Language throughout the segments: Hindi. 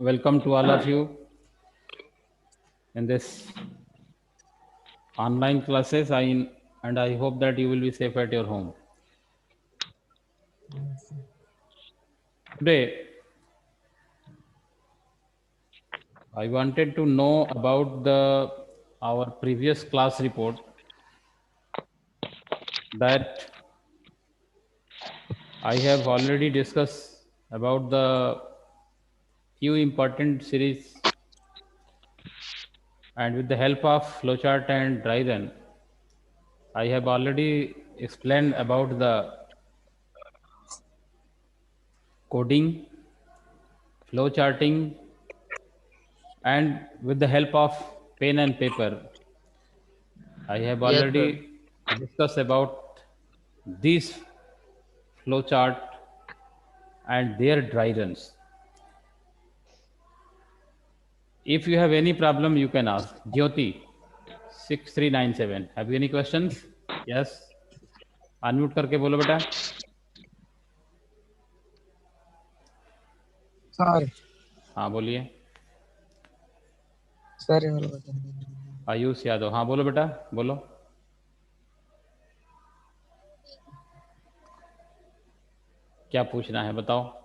Welcome to all of you in this online classes. And I hope that you will be safe at your home. Today, I wanted to know about the our previous class report that I have already discussed about the few important series, and with the help of flowchart and dry run, I have already explained about the coding, flowcharting, and with the help of pen and paper, I have Yes, sir. already discussed about these flowchart and their dry runs. If you have any problem, you can ask. Jyoti, 6397. Have you any questions? Yes. Unmute करके बोलो बेटा. सर हाँ बोलिए. सर ये वाला बता आयुष यादव. हाँ बोलो बेटा. बोलो. क्या पूछना है बताओ.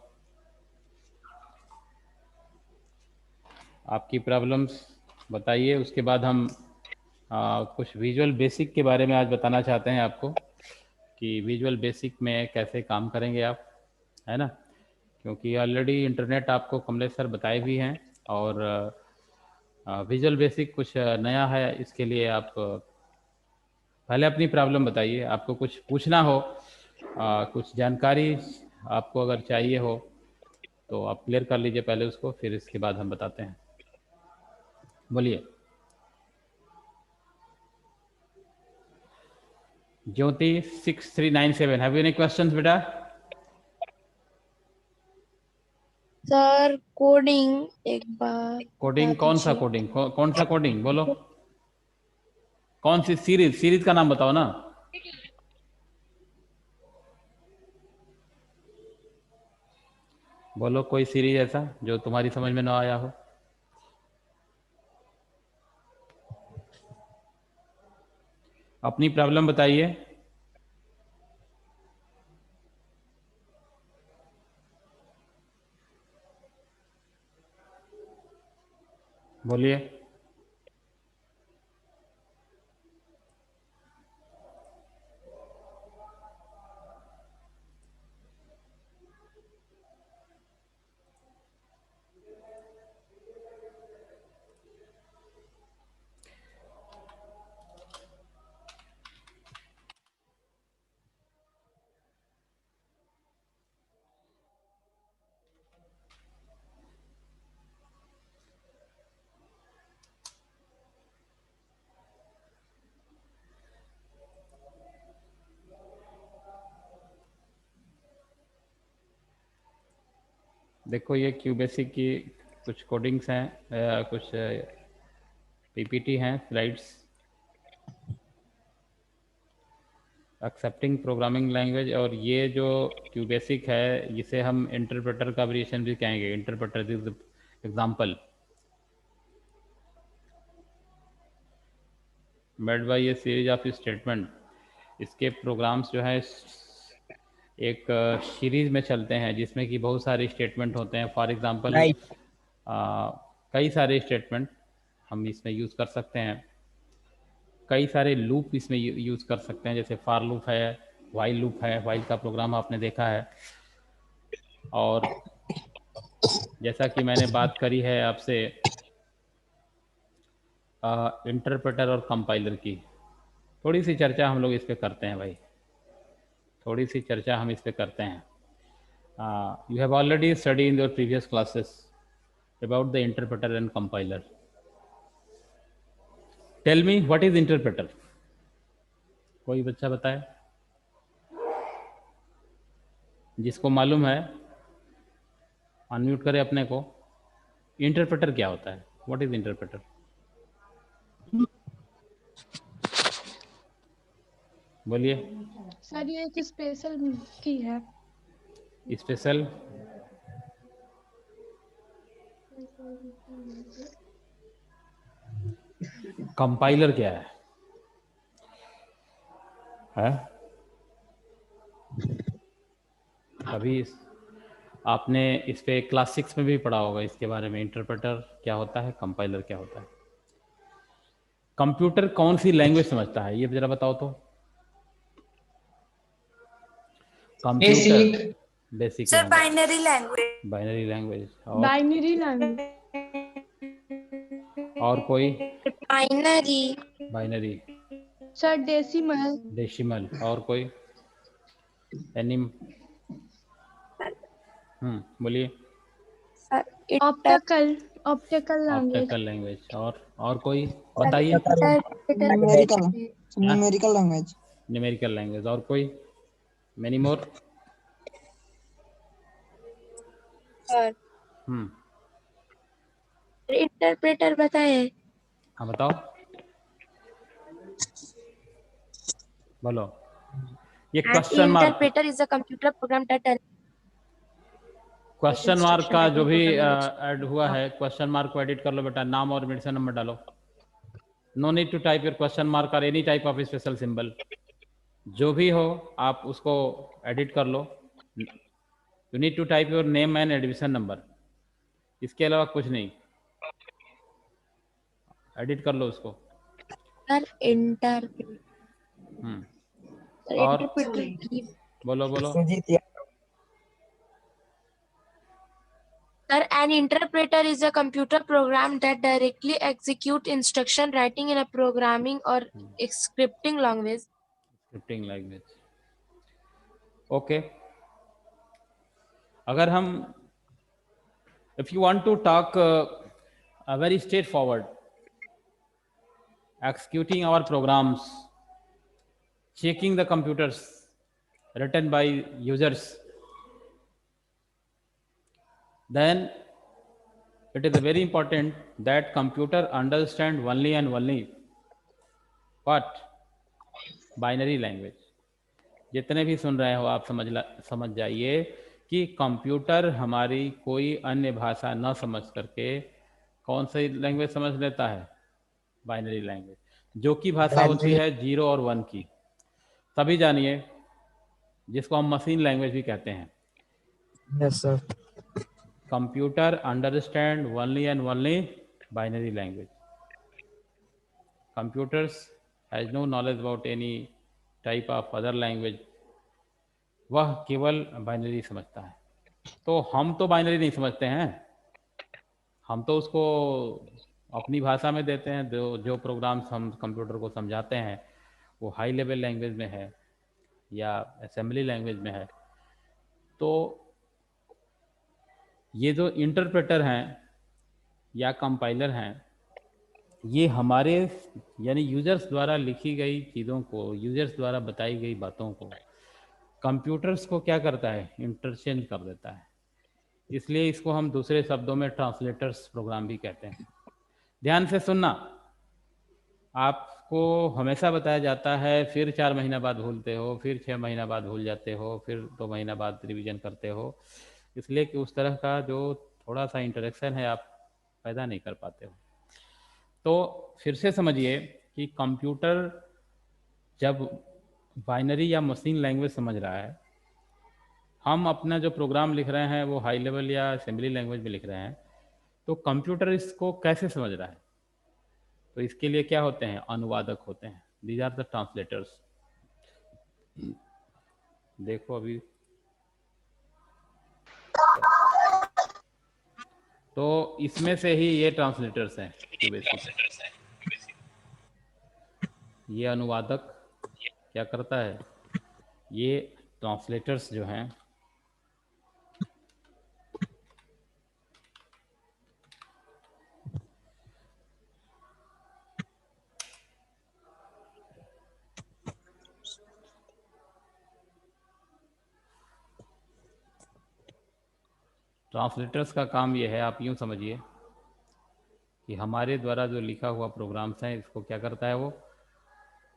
आपकी प्रॉब्लम्स बताइए. उसके बाद हम कुछ विजुअल बेसिक के बारे में आज बताना चाहते हैं आपको कि विजुअल बेसिक में कैसे काम करेंगे आप, है ना. क्योंकि ऑलरेडी इंटरनेट आपको कमलेश सर बताए भी हैं, और विजुअल बेसिक कुछ नया है. इसके लिए आप पहले अपनी प्रॉब्लम बताइए. आपको कुछ पूछना हो, कुछ जानकारी आपको अगर चाहिए हो तो आप क्लियर कर लीजिए पहले उसको, फिर इसके बाद हम बताते हैं. बोलिए. ज्योति 6397. हैव यू एनी क्वेश्चंस बेटा? सर कोडिंग एक बार कोडिंग बता कौन सा दीजिए। कोडिंग? कौन सा कोडिंग बोलो. कौन सी सीरीज का नाम बताओ ना. बोलो कोई सीरीज ऐसा जो तुम्हारी समझ में ना आया हो. अपनी प्रॉब्लम बताइए. बोलिए. देखो ये क्यू बेसिक की कुछ कोडिंग्स हैं, कुछ पीपीटी हैं, स्लाइड्स. एक्सेप्टिंग प्रोग्रामिंग लैंग्वेज, और ये जो क्यू बेसिक है इसे हम इंटरप्रेटर का वेरिएशन भी कहेंगे. Interpreter is example made by ये सीरीज ऑफ स्टेटमेंट. इसके प्रोग्राम्स जो है एक सीरीज में चलते हैं जिसमें कि बहुत सारे स्टेटमेंट होते हैं. फॉर एग्जांपल राइट कई सारे स्टेटमेंट हम इसमें यूज़ कर सकते हैं. कई सारे लूप इसमें यूज़ कर सकते हैं, जैसे फॉर लूप है, वाइल लूप है. वाइल का प्रोग्राम आपने देखा है. और जैसा कि मैंने बात करी है आपसे इंटरप्रेटर और कंपाइलर की, थोड़ी सी चर्चा हम लोग इस पे करते हैं भाई. थोड़ी सी चर्चा हम इस पे करते हैं. You have already studied in your previous classes about the interpreter and compiler. Tell me what is interpreter? कोई बच्चा बताए जिसको मालूम है. अनम्यूट करे अपने को. इंटरप्रेटर क्या होता है? What is interpreter? बोलिए. सर ये एक स्पेशल की है। स्पेशल कंपाइलर क्या है? कभी आपने इस पे क्लास 6 में भी पढ़ा होगा इसके बारे में, इंटरप्रेटर क्या होता है, कंपाइलर क्या होता है। कंप्यूटर कौन सी लैंग्वेज समझता है, ये जरा बताओ तो। Computer basic sir binary language. Binary language और बाइनरी लैंग्वेज। और कोई? Binary binary, sir decimal. Decimal, और कोई? एनिम, बोलिए। Optical optical language. Optical language, और कोई बताइए। न्यूमेरिकल हाँ? Numerical language. न्यूमेरिकल लैंग्वेज, और कोई? Many more. सर हम्म इंटरप्रेटर बताए। हाँ बताओ, बोलो। ये question mark, interpreter is a computer program that question mark का जो भी ऐड हुआ है, क्वेश्चन मार्क को एडिट कर लो बेटा, नाम और मेडिसिन नंबर डालो। No need to type your question mark और any type of special symbol, जो भी हो आप उसको एडिट कर लो। You need to type your name and admission number, इसके अलावा कुछ नहीं, एडिट कर लो उसको। और बोलो बोलो। Sujeet Sir, an interpreter is a computer program that directly execute instruction writing in a programming or scripting language. Scripting language, okay. अगर हम, if you want to talk a very straightforward, executing our programs, checking the computers written by users, then it is very important that computer understand only and only what? Binary language. जितने भी सुन रहे हो आप समझ जाइए कि कंप्यूटर हमारी कोई अन्य भाषा न समझ करके कौन सी लैंग्वेज समझ लेता है? बाइनरी लैंग्वेज, जो कि भाषा होती है 0 और 1 की। तभी जानिए, जिसको हम मशीन लैंग्वेज भी कहते हैं। Yes sir. Computer understand only and only binary language. Computers has no knowledge about any type of other language, वह केवल बाइनरी समझता है। तो हम तो बाइनरी नहीं समझते हैं, हम तो उसको अपनी भाषा में देते हैं। जो प्रोग्राम्स हम कंप्यूटर को समझाते हैं वो हाई लेवल लैंग्वेज में है या असेंबली लैंग्वेज में है। तो ये जो इंटरप्रेटर हैं या कंपाइलर हैं, ये हमारे यानी यूजर्स द्वारा लिखी गई चीज़ों को, यूजर्स द्वारा बताई गई बातों को कंप्यूटर्स को क्या करता है? इंटरचेंज कर देता है। इसलिए इसको हम दूसरे शब्दों में ट्रांसलेटर्स प्रोग्राम भी कहते हैं। ध्यान से सुनना, आपको हमेशा बताया जाता है, फिर 4 महीना बाद भूलते हो, फिर 6 महीना बाद भूल जाते हो, फिर 2 महीना बाद रिवीजन करते हो, इसलिए कि उस तरह का जो थोड़ा सा इंटरेक्शन है आप पैदा नहीं कर पाते हो। तो फिर से समझिए कि कंप्यूटर जब बाइनरी या मशीन लैंग्वेज समझ रहा है, हम अपना जो प्रोग्राम लिख रहे हैं वो हाई लेवल या असेंबली लैंग्वेज में लिख रहे हैं, तो कंप्यूटर इसको कैसे समझ रहा है? तो इसके लिए क्या होते हैं? अनुवादक होते हैं। These are the translators. देखो अभी तो इसमें से ही ये ट्रांसलेटर्स हैं जो बेसिक। ये अनुवादक क्या करता है? ये ट्रांसलेटर्स जो हैं ट्रांसलेटर्स का काम ये है, आप यूँ समझिए कि हमारे द्वारा जो लिखा हुआ प्रोग्राम्स हैं इसको क्या करता है? वो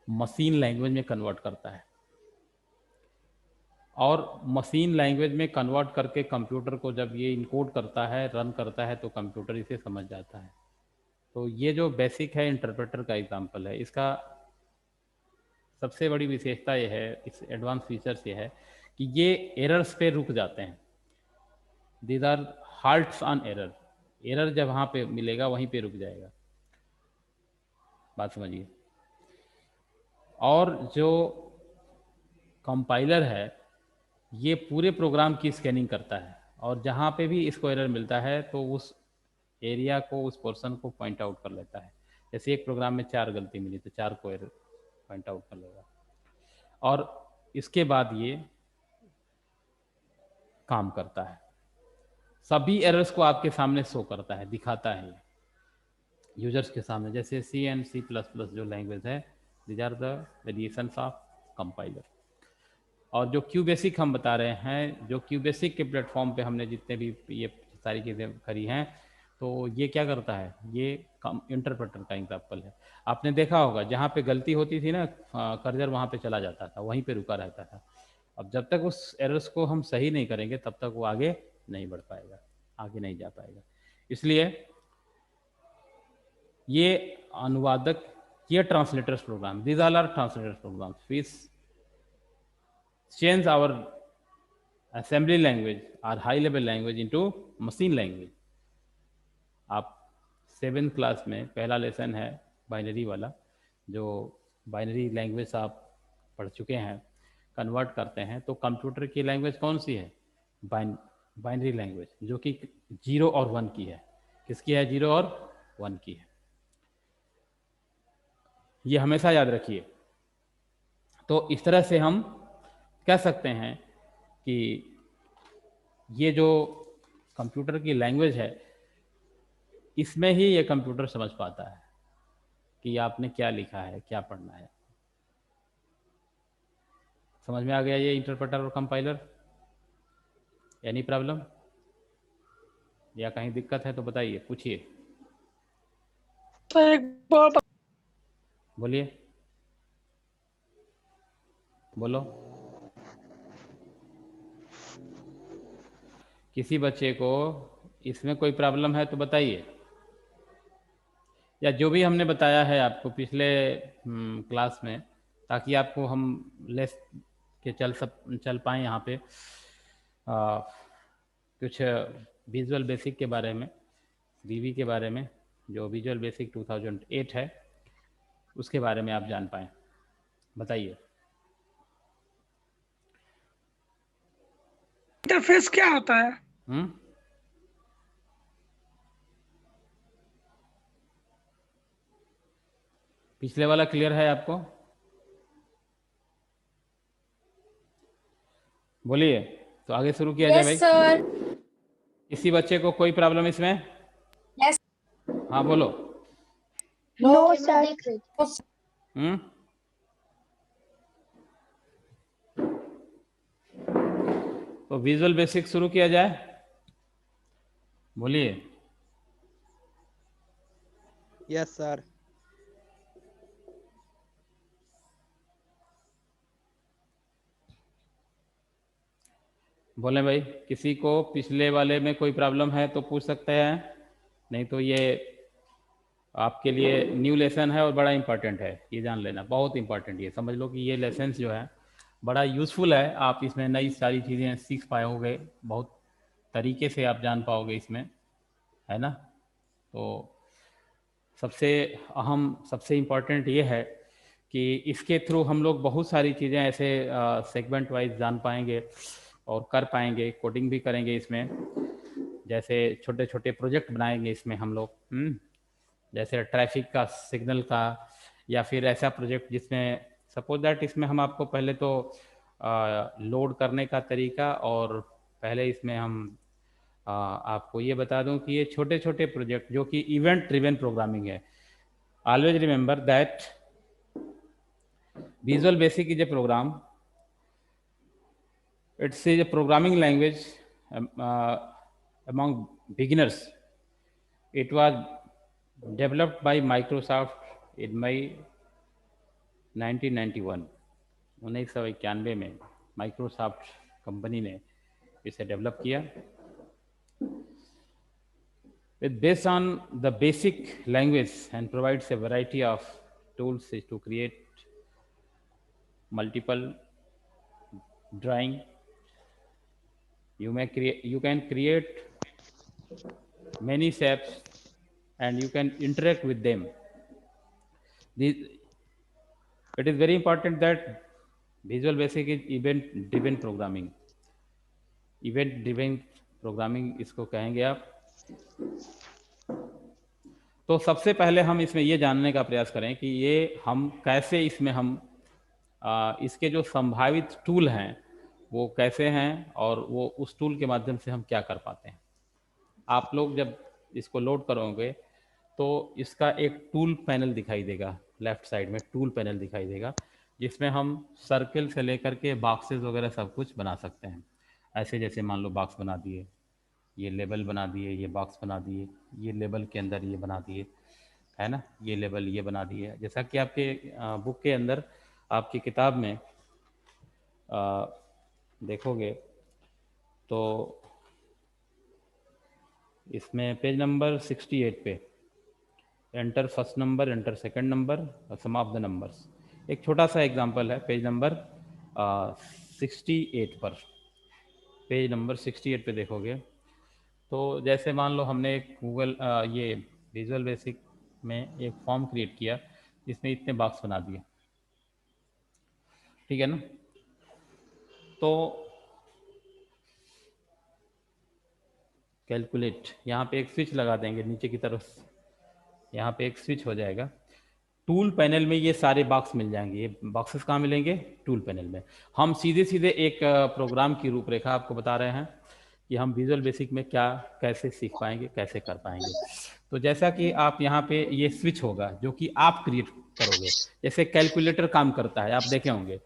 मशीन लैंग्वेज में कन्वर्ट करता है। और मशीन लैंग्वेज में कन्वर्ट करके कंप्यूटर को जब ये इनकोड करता है, रन करता है, तो कंप्यूटर इसे समझ जाता है। तो ये जो बेसिक है इंटरप्रेटर का एग्जांपल है। इसका सबसे बड़ी विशेषता ये है, इस एडवांस फीचर्स ये है कि ये एरर्स पे रुक जाते हैं। These are halts on error. Error जब वहाँ पे मिलेगा वहीं पे रुक जाएगा। बात समझिए। और जो कंपाइलर है ये पूरे प्रोग्राम की स्कैनिंग करता है, और जहाँ पे भी इसको एरर मिलता है तो उस एरिया को, उस पोर्शन को पॉइंट आउट कर लेता है। जैसे एक प्रोग्राम में 4 गलती मिली तो 4 को एरर पॉइंट आउट कर लेगा, और इसके बाद ये काम करता है। सभी एरर्स को आपके सामने शो करता है, दिखाता है यूजर्स के सामने। जैसे सी एंड C++ जो लैंग्वेज है, these are the variations of compiler. और जो क्यूबेसिक हम बता रहे हैं, जो क्यूबेसिक के प्लेटफॉर्म पे हमने जितने भी ये सारी चीज़ें करी हैं, तो ये क्या करता है, ये इंटरप्रेटर का एग्जाम्पल है। आपने देखा होगा जहाँ पे गलती होती थी ना, कर्सर वहाँ पे चला जाता था, वहीं पे रुका रहता था। अब जब तक उस एरर्स को हम सही नहीं करेंगे तब तक वो आगे नहीं बढ़ पाएगा, आगे नहीं जा पाएगा। इसलिए ये अनुवादक, ये translators program, these all are translators program which change our assembly language or high level language into machine language। आप 7th क्लास में पहला लेसन है बाइनरी वाला, जो बाइनरी लैंग्वेज आप पढ़ चुके हैं, कन्वर्ट करते हैं। तो कंप्यूटर की लैंग्वेज कौन सी है? बाइनरी लैंग्वेज, जो कि 0 और 1 की है। किसकी है? 0 और 1 की है। ये हमेशा याद रखिए। तो इस तरह से हम कह सकते हैं कि ये जो कंप्यूटर की लैंग्वेज है, इसमें ही ये कंप्यूटर समझ पाता है कि आपने क्या लिखा है, क्या पढ़ना है। समझ में आ गया ये इंटरप्रेटर और कंपाइलर? एनी प्रॉब्लम या कहीं दिक्कत है तो बताइए, पूछिए, बोलिए, बोलो। किसी बच्चे को इसमें कोई प्रॉब्लम है तो बताइए, या जो भी हमने बताया है आपको पिछले क्लास में, ताकि आपको हम लेस के चल पाएँ यहाँ पे। कुछ विजुअल बेसिक के बारे में, वीवी के बारे में, जो विजुअल बेसिक 2008 है, उसके बारे में आप जान पाएँ, बताइए। इंटरफेस क्या होता है? पिछले वाला क्लियर है आपको? बोलिए, तो आगे शुरू किया जाए भाई। सर। किसी बच्चे को कोई प्रॉब्लम इसमें? यस। हाँ बोलो। No sir. तो विजुअल बेसिक शुरू किया जाए, बोलिए। Yes sir. बोले भाई, किसी को पिछले वाले में कोई प्रॉब्लम है तो पूछ सकते हैं, नहीं तो ये आपके लिए न्यू लेसन है और बड़ा इंपॉर्टेंट है, ये जान लेना, बहुत इंपॉर्टेंट। ये समझ लो कि ये लेसन जो है बड़ा यूज़फुल है। आप इसमें नई सारी चीज़ें सीख पाओगे, बहुत तरीके से आप जान पाओगे इसमें, है ना। तो सबसे अहम, सबसे इम्पॉर्टेंट ये है कि इसके थ्रू हम लोग बहुत सारी चीज़ें ऐसे सेगमेंट वाइज जान पाएंगे और कर पाएंगे, कोडिंग भी करेंगे इसमें। जैसे छोटे छोटे प्रोजेक्ट बनाएंगे इसमें हम लोग, जैसे ट्रैफिक का, सिग्नल का, या फिर ऐसा प्रोजेक्ट जिसमें सपोज दैट इसमें हम आपको पहले तो लोड करने का तरीका, और पहले इसमें हम आपको ये बता दूं कि ये छोटे छोटे प्रोजेक्ट जो कि इवेंट ड्रिवन प्रोग्रामिंग है। Always remember that visual basic is a program, it's a programming language among beginners. It was developed by Microsoft in May 1991 में माइक्रोसॉफ्ट कंपनी ने इसे डेवलप किया। It based on the basic language and provides a variety of tools to create multiple drawing. You can create many shapes and you can interact with them. It is very important that Visual Basic is event driven programming. Event driven programming इसको कहेंगे आप। तो सबसे पहले हम इसमें ये जानने का प्रयास करें कि ये हम कैसे इसमें हम इसके जो संभावित टूल हैं वो कैसे हैं और वो उस टूल के माध्यम से हम क्या कर पाते हैं। आप लोग जब इसको लोड करोगे तो इसका एक टूल पैनल दिखाई देगा, लेफ्ट साइड में टूल पैनल दिखाई देगा, जिसमें हम सर्किल से लेकर के बॉक्सेस वगैरह सब कुछ बना सकते हैं। ऐसे जैसे मान लो बॉक्स बना दिए, ये लेबल बना दिए, ये बॉक्स बना दिए, ये लेबल के अंदर ये बना दिए, है ना, ये लेबल ये बना दिए। जैसा कि आपके बुक के अंदर आपकी किताब में देखोगे तो इसमें पेज नंबर 68 पे enter first number, enter second number और सम ऑफ द नंबर्स, एक छोटा सा एग्जांपल है पेज नंबर 68 पर। पेज नंबर 68 पे देखोगे तो जैसे मान लो हमने एक गूगल ये विजुअल बेसिक में एक फॉर्म क्रिएट किया जिसमें इतने बॉक्स बना दिए, ठीक है ना। तो कैलकुलेट, यहाँ पे एक स्विच लगा देंगे नीचे की तरफ, यहाँ पे एक स्विच हो जाएगा। टूल पैनल में ये सारे बॉक्स मिल जाएंगे। ये बॉक्सेस कहाँ मिलेंगे? टूल पैनल में। हम सीधे सीधे एक प्रोग्राम की रूपरेखा आपको बता रहे हैं कि हम विजुअल बेसिक में क्या कैसे सीख पाएंगे, कैसे कर पाएंगे। तो जैसा कि आप यहाँ पे ये स्विच होगा जो कि आप क्रिएट करोगे, जैसे कैलकुलेटर काम करता है, आप देखे होंगे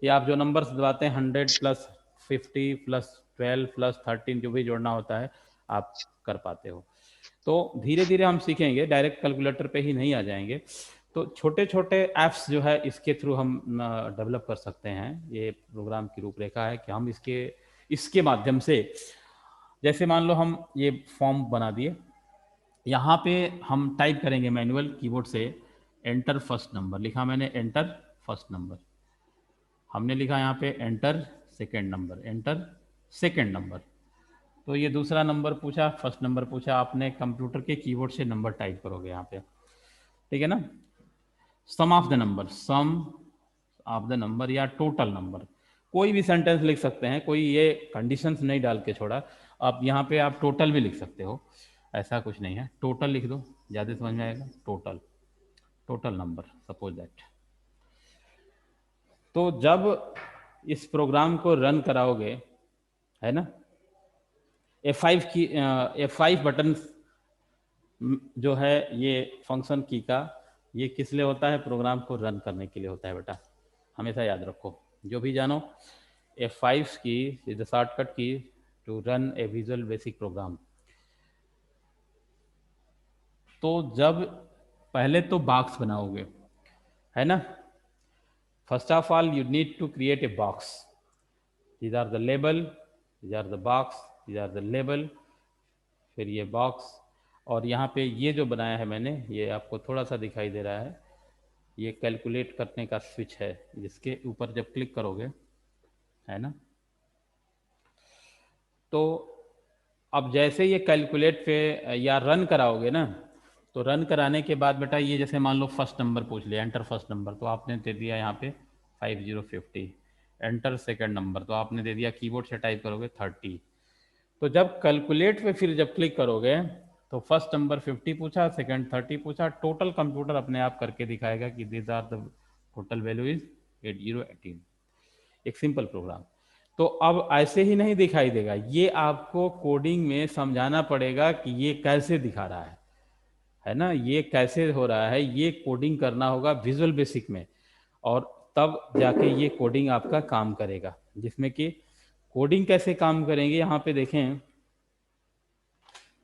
कि आप जो नंबर्स दबाते हैं 100 प्लस 50 प्लस 12 प्लस 13 जो भी जोड़ना होता है आप कर पाते हो। तो धीरे धीरे हम सीखेंगे, डायरेक्ट कैलकुलेटर पे ही नहीं आ जाएंगे। तो छोटे छोटे ऐप्स जो है इसके थ्रू हम डेवलप कर सकते हैं। ये प्रोग्राम की रूपरेखा है कि हम इसके माध्यम से, जैसे मान लो हम ये फॉर्म बना दिए, यहाँ पे हम टाइप करेंगे मैनुअल कीबोर्ड से एंटर फर्स्ट नंबर, लिखा मैंने एंटर फर्स्ट नंबर, हमने लिखा यहाँ पे enter second number, enter second number. तो ये दूसरा नंबर पूछा, फर्स्ट नंबर पूछा, आपने कंप्यूटर के कीबोर्ड से नंबर टाइप करोगे यहाँ पे, ठीक है ना। Sum of the number, sum of the number या टोटल नंबर, कोई भी सेंटेंस लिख सकते हैं, कोई ये कंडीशंस नहीं डाल के छोड़ा। आप यहाँ पे आप टोटल भी लिख सकते हो, ऐसा कुछ नहीं है, टोटल लिख दो, ज़्यादा समझ में आएगा। Total, total number suppose that. तो जब इस प्रोग्राम को रन कराओगे, है ना, F5 बटन जो है ये फंक्शन की का, ये किस लिए होता है? प्रोग्राम को रन करने के लिए होता है बेटा, हमेशा याद रखो। जो भी जानो, F5 key is the shortcut key to run a visual basic program. तो जब पहले तो बॉक्स बनाओगे, है ना, first of all you need to create a box. These are the label, these are the box, these are the label, फिर ये बॉक्स। और यहाँ पे ये जो बनाया है मैंने, ये आपको थोड़ा सा दिखाई दे रहा है, ये कैलकुलेट करने का स्विच है, जिसके ऊपर जब क्लिक करोगे, है ना, तो अब जैसे ये कैलकुलेट पे या रन कराओगे ना, तो रन कराने के बाद बेटा ये जैसे मान लो फर्स्ट नंबर पूछ लिया, एंटर फर्स्ट नंबर, तो आपने दे दिया यहाँ पे 5050। एंटर सेकंड नंबर, तो आपने दे दिया, कीबोर्ड से टाइप करोगे 30। तो जब कैलकुलेट पे फिर जब क्लिक करोगे तो फर्स्ट नंबर 50 पूछा, सेकंड 30 पूछा, टोटल कंप्यूटर अपने आप करके दिखाएगा कि this are the total value is 8018। एक सिंपल प्रोग्राम। तो अब ऐसे ही नहीं दिखाई देगा, ये आपको कोडिंग में समझाना पड़ेगा कि ये कैसे दिखा रहा है ना, ये कैसे हो रहा है, ये कोडिंग करना होगा विजुअल बेसिक में, और तब जाके ये कोडिंग आपका काम करेगा। जिसमें कि कोडिंग कैसे काम करेंगे, यहाँ पे देखें,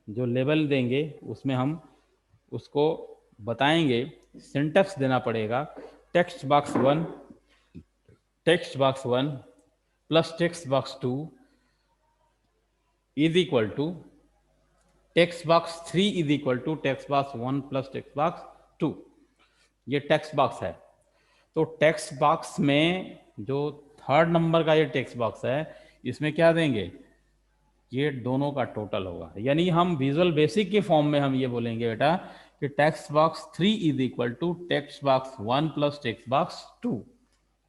जो लेबल देंगे उसमें हम उसको बताएंगे, सिंटैक्स देना पड़ेगा। Text box 1 plus text box 2 is equal to text box 3 is equal to text box 1 plus text box 2। ये टेक्स्ट बॉक्स है। तो टेक्स्ट बॉक्स में जो थर्ड नंबर का ये टेक्स्ट बॉक्स है, इसमें क्या देंगे, ये दोनों का टोटल होगा। यानी हम विजुअल बेसिक के फॉर्म में हम ये बोलेंगे बेटा कि text box 3 is equal to text box 1 plus text box 2।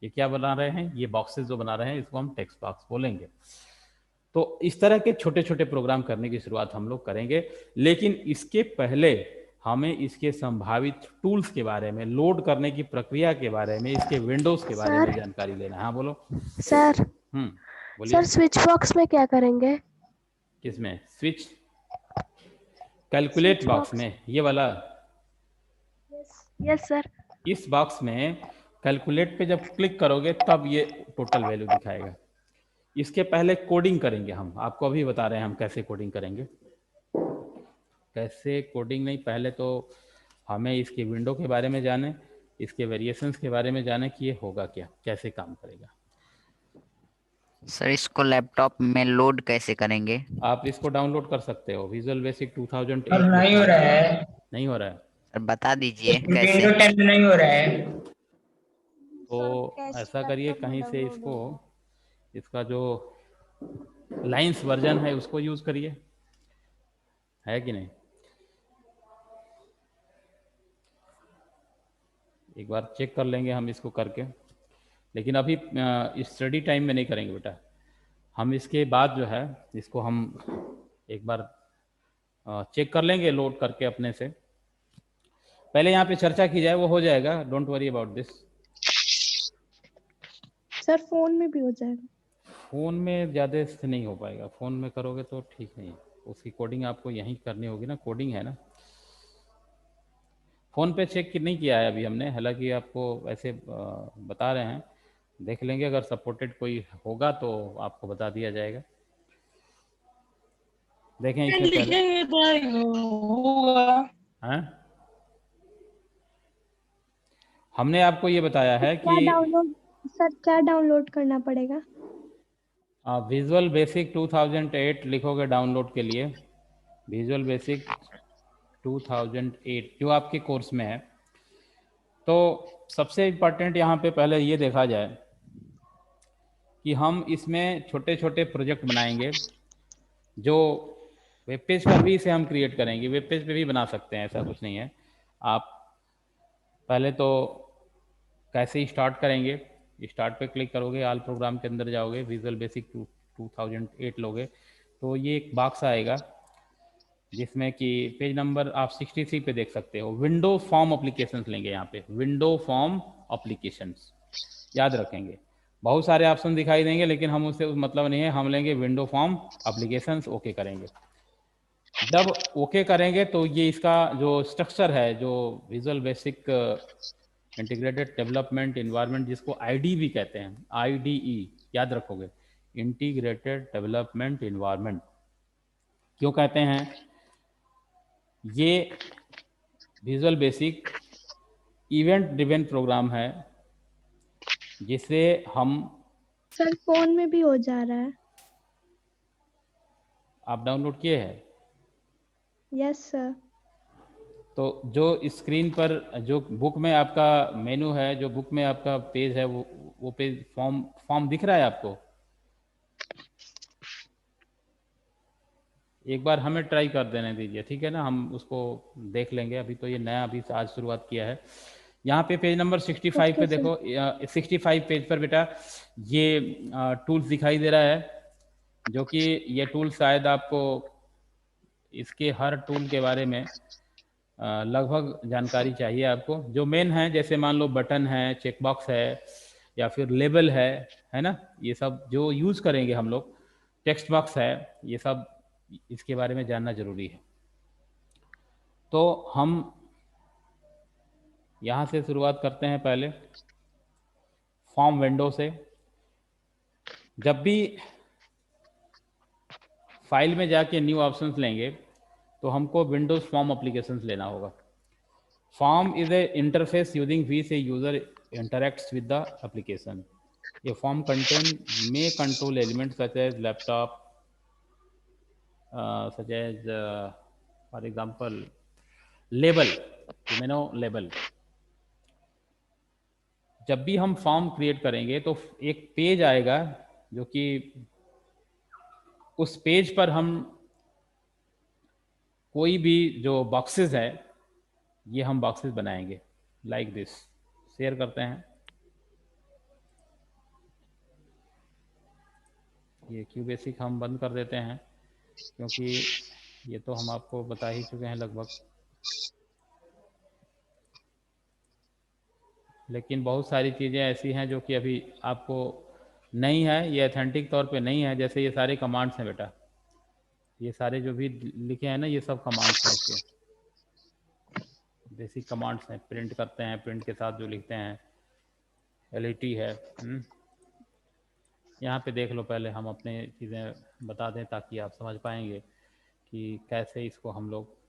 ये क्या बना रहे हैं, ये बॉक्सेस जो बना रहे हैं इसको हम टेक्स्ट बॉक्स बोलेंगे। तो इस तरह के छोटे छोटे प्रोग्राम करने की शुरुआत हम लोग करेंगे, लेकिन इसके पहले हमें इसके संभावित टूल्स के बारे में, लोड करने की प्रक्रिया के बारे में, इसके विंडोज के बारे में जानकारी लेना है। हाँ बोलो सर। बोलिए सर स्विच बॉक्स में क्या करेंगे? किसमें? स्विच कैलकुलेट बॉक्स में, ये वाला। Yes sir. इस बॉक्स में कैलकुलेट पे जब क्लिक करोगे तब ये टोटल वैल्यू दिखाएगा। इसके पहले कोडिंग करेंगे हम, आपको अभी बता रहे हैं हम कैसे कोडिंग करेंगे। कैसे कोडिंग नहीं, पहले तो हमें इसकी विंडो के बारे में जाने, इसके वेरिएशंस के बारे में जाने कि ये होगा क्या, कैसे काम करेगा। सर इसको लैपटॉप में लोड कैसे करेंगे? आप इसको डाउनलोड कर सकते हो, विजुअल बेसिक 2008। नहीं हो रहा है। नहीं हो रहा है सर बता दीजिए कैसे। विंडो 10 नहीं हो रहा है। तो ऐसा करिए कहीं से इसको, इसका जो लाइन्स वर्जन है उसको यूज करिए, है कि नहीं। एक बार चेक कर लेंगे हम इसको करके, लेकिन अभी स्टडी टाइम में नहीं करेंगे बेटा। हम इसके बाद जो है इसको हम एक बार चेक कर लेंगे लोड करके अपने से। पहले यहाँ पे चर्चा की जाए, वो हो जाएगा, don't worry about this. Sir phone में भी हो जाएगा? फ़ोन में ज़्यादा से नहीं हो पाएगा, फ़ोन में करोगे तो ठीक नहीं है, उसकी कोडिंग आपको यहीं करनी होगी ना, कोडिंग है ना। फ़ोन पे चेक नहीं किया है अभी हमने, हालांकि आपको ऐसे बता रहे हैं, देख लेंगे, अगर सपोर्टेड कोई होगा तो आपको बता दिया जाएगा। देखें इसमें पहले हैं, हमने आपको ये बताया है कि क्या डाउनलोड करना पड़ेगा? विजुअल बेसिक 2008 लिखोगे डाउनलोड के लिए, विजुअल बेसिक 2008 जो आपके कोर्स में है। तो सबसे इम्पोर्टेंट यहाँ पे पहले ये देखा जाए कि हम इसमें छोटे छोटे प्रोजेक्ट बनाएंगे, जो वेब पेज पर भी इसे हम क्रिएट करेंगे, वेब पेज पे भी बना सकते हैं, ऐसा कुछ नहीं है। आप पहले तो कैसे ही स्टार्ट करेंगे, स्टार्ट पे क्लिक करोगे, ऑल प्रोग्राम के अंदर जाओगे, विजुअल बेसिक 2008 लोगे तो ये एक बॉक्स आएगा जिसमें कि पेज नंबर आप 63 पे देख सकते हो। विंडो फॉर्म एप्लीकेशंस लेंगे, यहाँ पे विंडो फॉर्म एप्लीकेशंस याद रखेंगे। बहुत सारे ऑप्शन दिखाई देंगे लेकिन हम उससे मतलब नहीं है, हम लेंगे विंडो फॉर्म एप्लीकेशंस, ओके करेंगे। जब ओके करेंगे तो ये इसका जो स्ट्रक्चर है, जो visual basic integrated development environment, जिसको आईडी भी कहते हैं, IDE याद रखोगे, इंटीग्रेटेड डेवलपमेंट इन्वायरमेंट क्यों कहते हैं। ये visual basic event driven program है जिसे हम, सर फोन में भी हो जा रहा है। आप डाउनलोड किए हैं? Yes sir. तो जो स्क्रीन पर जो बुक में आपका मेनू है, जो बुक में आपका पेज है, वो पेज फॉर्म दिख रहा है आपको? एक बार हमें ट्राई कर देने दीजिए, ठीक है ना, हम उसको देख लेंगे। अभी तो ये नया अभी आज शुरुआत किया है। यहाँ पे पेज नंबर 65 पे देखो, 65 पेज पर बेटा ये टूल्स दिखाई दे रहा है, जो कि ये टूल शायद आपको इसके हर टूल के बारे में लगभग जानकारी चाहिए आपको। जो मेन है, जैसे मान लो बटन है, चेकबॉक्स है, या फिर लेबल है ना, ये सब जो यूज़ करेंगे हम लोग, टेक्स्ट बॉक्स है, ये सब इसके बारे में जानना जरूरी है। तो हम यहाँ से शुरुआत करते हैं, पहले फॉर्म विंडो से। जब भी फाइल में जाके न्यू ऑप्शंस लेंगे तो हमको विंडोज फॉर्म एप्लीकेशंस लेना होगा। Form is a interface using which a user interacts with the application. A form contain may control elements such as laptop, such as, for example, label. You may know label. जब भी हम फॉर्म क्रिएट करेंगे तो एक पेज आएगा जो कि उस पेज पर हम कोई भी जो बॉक्सेस है ये हम बॉक्सेस बनाएंगे लाइक दिस। शेयर करते हैं। ये क्यू बेसिक हम बंद कर देते हैं क्योंकि ये तो हम आपको बता ही चुके हैं लगभग, लेकिन बहुत सारी चीज़ें ऐसी हैं जो कि अभी आपको नहीं है, ये ऑथेंटिक तौर पे नहीं है। जैसे ये सारे कमांड्स हैं बेटा, ये सारे जो भी लिखे हैं ना ये सब कमांड्स हैं, इसके बेसिक कमांड्स हैं। प्रिंट करते हैं, प्रिंट के साथ जो लिखते हैं, LET है। यहाँ पे देख लो, पहले हम अपने चीज़ें बता दें ताकि आप समझ पाएंगे कि कैसे इसको हम लोग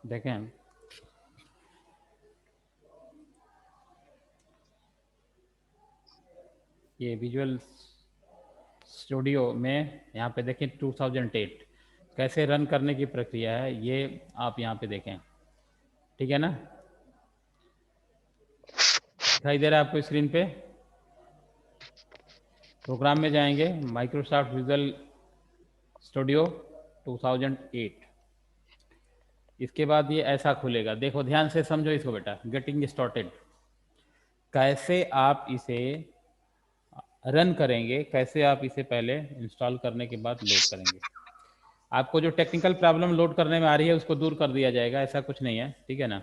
देखें। ये विजुअल स्टूडियो में यहाँ पे देखें 2008 कैसे रन करने की प्रक्रिया है, ये आप यहाँ पे देखें। ठीक है ना, दिखाई दे रहा है आपको स्क्रीन पे। प्रोग्राम में जाएंगे, माइक्रोसॉफ्ट विजुअल स्टूडियो 2008। इसके बाद ये ऐसा खुलेगा। देखो ध्यान से समझो इसको बेटा। गेटिंग स्टार्टेड, कैसे आप इसे रन करेंगे, कैसे आप इसे पहले इंस्टॉल करने के बाद लोड करेंगे। आपको जो टेक्निकल प्रॉब्लम लोड करने में आ रही है उसको दूर कर दिया जाएगा, ऐसा कुछ नहीं है। ठीक है ना,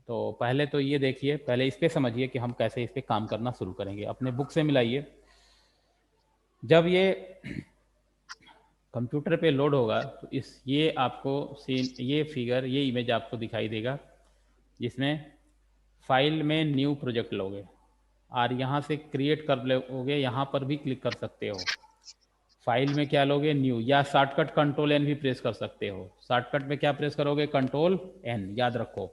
तो पहले तो ये देखिए, पहले इस पे समझिए कि हम कैसे इस पे काम करना शुरू करेंगे। अपने बुक से मिलाइए। जब ये कंप्यूटर पे लोड होगा तो ये आपको सीन, ये फिगर, ये इमेज आपको दिखाई देगा जिसमें फाइल में न्यू प्रोजेक्ट लोगे और यहाँ से क्रिएट कर लोगे। यहाँ पर भी क्लिक कर सकते हो। फाइल में क्या लोगे, न्यू, या शॉर्टकट कंट्रोल N भी प्रेस कर सकते हो। शॉर्टकट में क्या प्रेस करोगे, कंट्रोल N, याद रखो।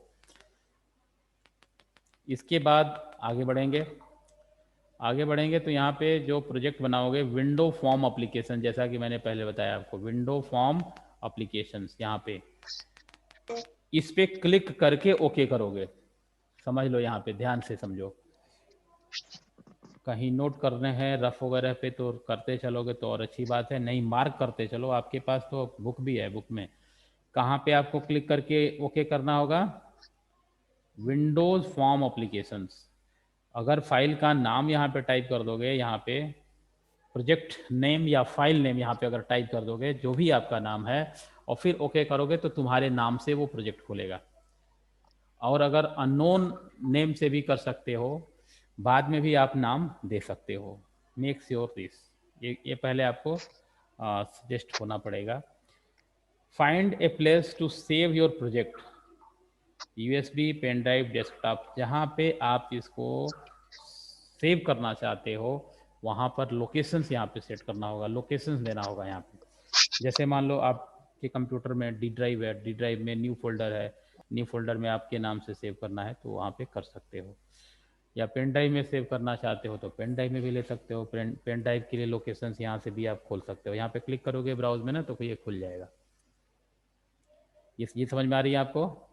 इसके बाद आगे बढ़ेंगे। आगे बढ़ेंगे तो यहाँ पे जो प्रोजेक्ट बनाओगे, विंडो फॉर्म एप्लीकेशन, जैसा कि मैंने पहले बताया आपको, विंडो फॉर्म एप्लीकेशंस, यहाँ पे इस पे क्लिक करके ओके करोगे। समझ लो, यहाँ पे ध्यान से समझो। कहीं नोट करने हैं रफ वगैरह पे तो करते चलोगे तो और अच्छी बात है, नहीं मार्क करते चलो। आपके पास तो बुक भी है, बुक में कहाँ पे आपको क्लिक करके ओके करना होगा, विंडोज फॉर्म एप्लीकेशंस। अगर फाइल का नाम यहाँ पे टाइप कर दोगे, यहाँ पे प्रोजेक्ट नेम या फाइल नेम यहाँ पे अगर टाइप कर दोगे, जो भी आपका नाम है, और फिर ओके करोगे तो तुम्हारे नाम से वो प्रोजेक्ट खुलेगा। और अगर अननोन नेम से भी कर सकते हो, बाद में भी आप नाम दे सकते हो। मेक श्योर दिस, ये पहले आपको सजेस्ट होना पड़ेगा। Find a place to save your project, USB, pen drive, desktop, जहाँ पे आप इसको सेव करना चाहते हो वहाँ पर लोकेशंस यहाँ पे सेट करना होगा, लोकेशंस देना होगा यहाँ पे। जैसे मान लो आपके कंप्यूटर में D ड्राइव है, D ड्राइव में न्यू फोल्डर है, न्यू फोल्डर में आपके नाम से सेव करना है तो वहाँ पे कर सकते हो। या पेन ड्राइव में सेव करना चाहते हो तो पेन ड्राइव में भी ले सकते हो। पेन ड्राइव के लिए लोकेशंस यहाँ से भी आप खोल सकते हो। यहाँ पे क्लिक करोगे ब्राउज में ना तो ये खुल जाएगा। ये समझ में आ रही है आपको?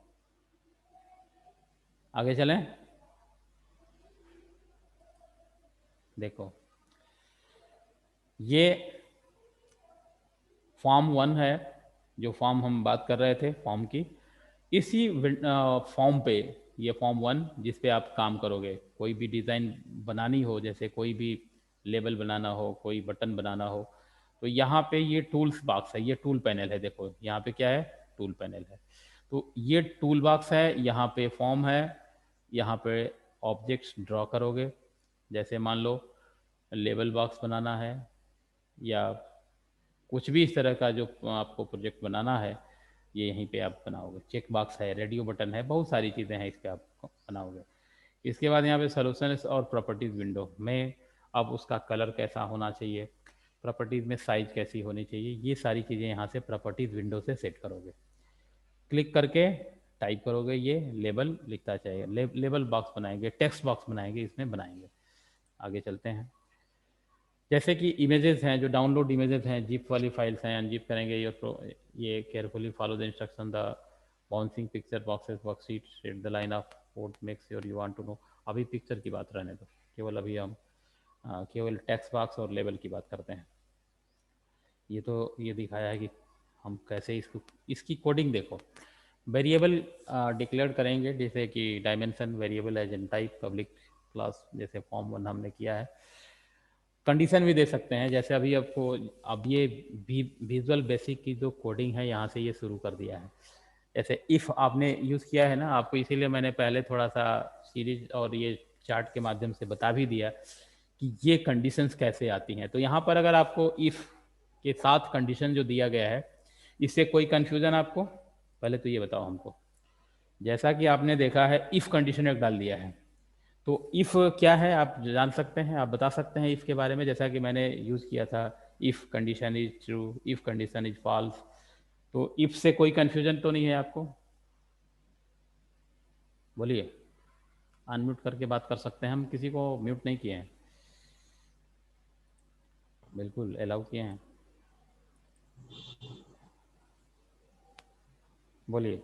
आगे चलें। देखो ये फॉर्म 1 है, जो फॉर्म हम बात कर रहे थे फॉर्म की, इसी फॉर्म पे, ये फॉर्म 1 जिस पे आप काम करोगे, कोई भी डिज़ाइन बनानी हो, जैसे कोई भी लेबल बनाना हो, कोई बटन बनाना हो, तो यहाँ पे ये टूल्स बॉक्स है, ये टूल पैनल है। देखो यहाँ पे क्या है, टूल पैनल है। तो ये टूल बॉक्स है, यहाँ पे फॉर्म है, यहाँ पे ऑब्जेक्ट्स ड्रॉ करोगे। जैसे मान लो लेबल बॉक्स बनाना है या कुछ भी इस तरह का जो आपको प्रोजेक्ट बनाना है, ये यहीं पे आप बनाओगे। चेक बॉक्स है, रेडियो बटन है, बहुत सारी चीज़ें हैं, इस पर आप बनाओगे। इसके बाद यहाँ पे सॉल्यूशंस और प्रॉपर्टीज़ विंडो में अब उसका कलर कैसा होना चाहिए, प्रॉपर्टीज़ में साइज कैसी होनी चाहिए, ये सारी चीज़ें यहाँ से प्रॉपर्टीज़ विंडो से सेट करोगे। क्लिक करके टाइप करोगे, ये लेबल लिखता चाहिए। लेबल बॉक्स बनाएंगे, टेक्स्ट बॉक्स बनाएंगे, इसमें बनाएंगे। आगे चलते हैं। जैसे कि इमेजेस हैं, जो डाउनलोड इमेजेस हैं, जिप वाली फाइल्स हैं, अनजिप करेंगे। ये carefully follow the instruction, the bouncing picture boxes worksheet set the line of code make sure you want to know. अभी पिक्चर की बात रहने दो, केवल अभी हम केवल टेक्स्ट बॉक्स और लेबल की बात करते हैं। ये तो ये दिखाया है कि हम कैसे इसकी कोडिंग देखो। वेरिएबल डिक्लेयर करेंगे, जैसे कि dimension variable as in type public class, जैसे फॉर्म 1 हमने किया है। कंडीशन भी दे सकते हैं, जैसे अभी आपको अब ये विजुअल बेसिक की जो कोडिंग है यहाँ से ये शुरू कर दिया है। जैसे इफ़ आपने यूज़ किया है ना, आपको इसीलिए मैंने पहले थोड़ा सा सीरीज और ये चार्ट के माध्यम से बता भी दिया कि ये कंडीशंस कैसे आती हैं। तो यहाँ पर अगर आपको इफ़ के साथ कंडीशन जो दिया गया है, इससे कोई कन्फ्यूज़न आपको, पहले तो ये बताओ हमको। जैसा कि आपने देखा है इफ़ कंडीशन एक डाल दिया है, तो इफ़ क्या है आप जान सकते हैं, आप बता सकते हैं इफ़ के बारे में। जैसा कि मैंने यूज़ किया था, if condition is true, if condition is false. तो इफ़ से कोई कन्फ्यूजन तो नहीं है आपको? बोलिए, अनम्यूट करके बात कर सकते हैं, हम किसी को म्यूट नहीं किए हैं, बिल्कुल अलाउ किए हैं। बोलिए।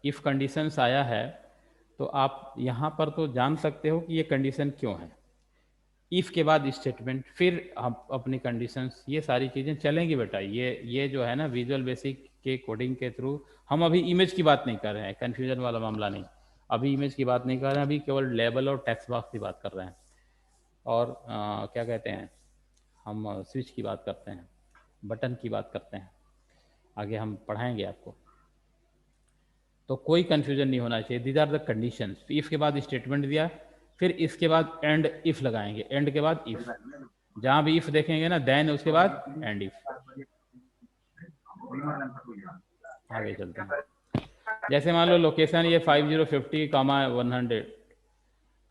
इफ़ कंडीशंस आया है तो आप यहाँ पर तो जान सकते हो कि ये कंडीशन क्यों है। इफ़ के बाद स्टेटमेंट, फिर आप अपनी कंडीशंस, ये सारी चीज़ें चलेंगी बेटा। ये जो है ना विजुअल बेसिक के कोडिंग के थ्रू, हम अभी इमेज की बात नहीं कर रहे हैं, कन्फ्यूजन वाला मामला नहीं, अभी इमेज की बात नहीं कर रहे हैं, अभी केवल लेबल और टेक्स्ट बॉक्स की बात कर रहे हैं। और क्या कहते हैं, हम स्विच की बात करते हैं, बटन की बात करते हैं, आगे हम पढ़ाएंगे आपको। तो कोई कंफ्यूजन नहीं होना चाहिए। These are the conditions. If के बाद स्टेटमेंट दिया, फिर इसके बाद एंड इफ़ लगाएंगे, एंड के बाद इफ़, जहाँ भी इफ़ देखेंगे ना देन, उसके बाद एंड इफ़। आगे चलते हैं। जैसे मान लो लोकेशन ये 5050, 100,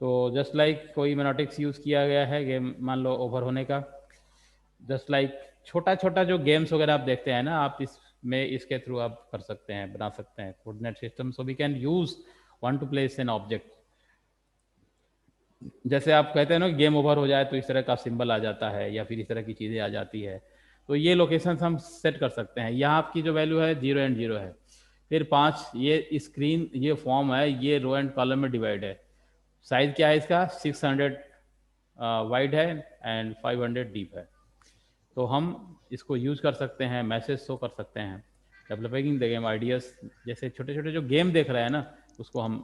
तो जस्ट लाइक कोई मोनोटिक्स यूज़ किया गया है गेम, मान लो ओवर होने का। जस्ट लाइक छोटा छोटा जो गेम्स वगैरह आप देखते हैं ना, आप इसमें इसके थ्रू आप कर सकते हैं, बना सकते हैं coordinate system. So we can use one to place an object. जैसे आप कहते हैं ना गेम ओवर हो जाए तो इस तरह का सिंबल आ जाता है, या फिर इस तरह की चीज़ें आ जाती है, तो ये लोकेशन हम सेट कर सकते हैं। यहाँ आपकी जो वैल्यू है 0 एंड 0 है, फिर 5, ये स्क्रीन, ये फॉर्म है, ये रो एंड कॉलम में डिवाइड है। साइज क्या है इसका, 600 वाइड है एंड 500 डीप है। तो हम इसको यूज़ कर सकते हैं, मैसेज शो कर सकते हैं, डेवलपिंग द गेम आइडियाज़। जैसे छोटे छोटे जो गेम देख रहे हैं ना, उसको हम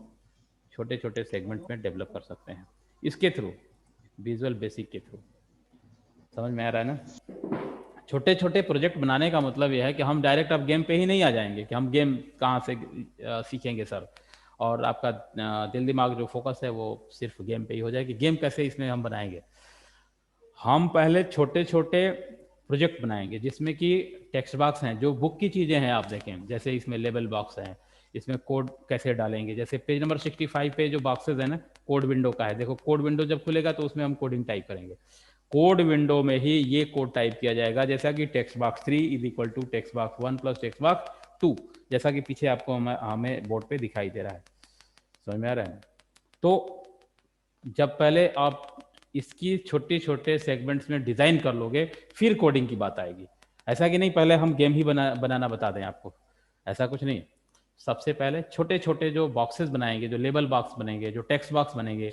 छोटे छोटे सेगमेंट में डेवलप कर सकते हैं इसके थ्रू, विजुअल बेसिक के थ्रू। समझ में आ रहा है ना? छोटे छोटे प्रोजेक्ट बनाने का मतलब यह है कि हम डायरेक्ट अब गेम पे ही नहीं आ जाएंगे कि हम गेम कहाँ से सीखेंगे सर, और आपका दिल दिमाग जो फोकस है वो सिर्फ गेम पे ही हो जाएगी। गेम कैसे इसमें हम बनाएंगे, हम पहले छोटे छोटे प्रोजेक्ट बनाएंगे जिसमें कि टेक्स्ट बॉक्स हैं, जो बुक की चीज़ें हैं आप देखें, जैसे इसमें लेबल बॉक्स है, इसमें कोड कैसे डालेंगे। जैसे पेज नंबर 65 पे जो बॉक्सेस है ना, कोड विंडो का है। देखो कोड विंडो जब खुलेगा तो उसमें हम कोडिंग टाइप करेंगे, कोड विंडो में ही ये कोड टाइप किया जाएगा, जैसा कि text box 3 is equal to text box 1 plus text box 2, जैसा कि पीछे आपको हमें बोर्ड पे दिखाई दे रहा है। समझ में आ रहा है? तो जब पहले आप इसकी छोटे छोटे सेगमेंट्स में डिज़ाइन कर लोगे, फिर कोडिंग की बात आएगी। ऐसा कि नहीं पहले हम गेम ही बनाना बता दें आपको, ऐसा कुछ नहीं। सबसे पहले छोटे छोटे जो बॉक्सेस बनाएंगे, जो लेबल बॉक्स बनेंगे, जो टेक्स्ट बॉक्स बनेंगे,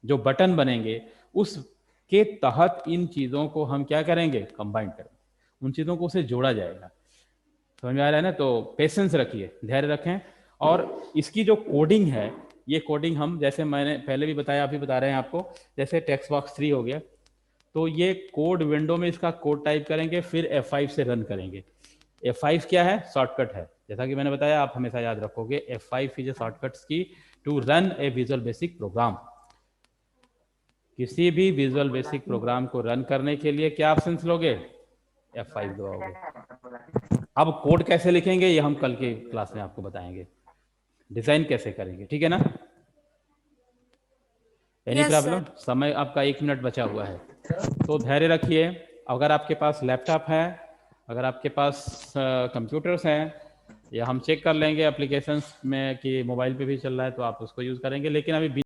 जो बटन बनेंगे उसके तहत इन चीज़ों को हम क्या करेंगे, कंबाइन करेंगे, उन चीज़ों को उसे जोड़ा जाएगा। समझ में आ रहा है ना? तो पेशेंस रखिए, धैर्य रखें। और इसकी जो कोडिंग है, ये कोडिंग हम, जैसे मैंने पहले भी बताया, अभी बता रहे हैं आपको, जैसे टेक्स्ट बॉक्स 3 हो गया, तो ये कोड विंडो में इसका कोड टाइप करेंगे, फिर F5 से रन करेंगे। F5 क्या है? शॉर्टकट है, जैसा कि मैंने बताया, आप हमेशा याद रखोगे। F5 is a shortcuts key to run a visual basic program. किसी भी विजुअल बेसिक प्रोग्राम को रन करने के लिए क्या ऑप्शंस लोगे? F5 दबाओगे। अब कोड कैसे लिखेंगे ये हम कल के क्लास में आपको बताएंगे, डिजाइन कैसे करेंगे, ठीक है ना? Any Yes, problem? समय आपका 1 मिनट बचा हुआ है, तो धैर्य रखिए। अगर आपके पास लैपटॉप है, अगर आपके पास कंप्यूटर्स हैं, या हम चेक कर लेंगे एप्लीकेशंस में कि मोबाइल पे भी चल रहा है, तो आप उसको यूज़ करेंगे, लेकिन अभी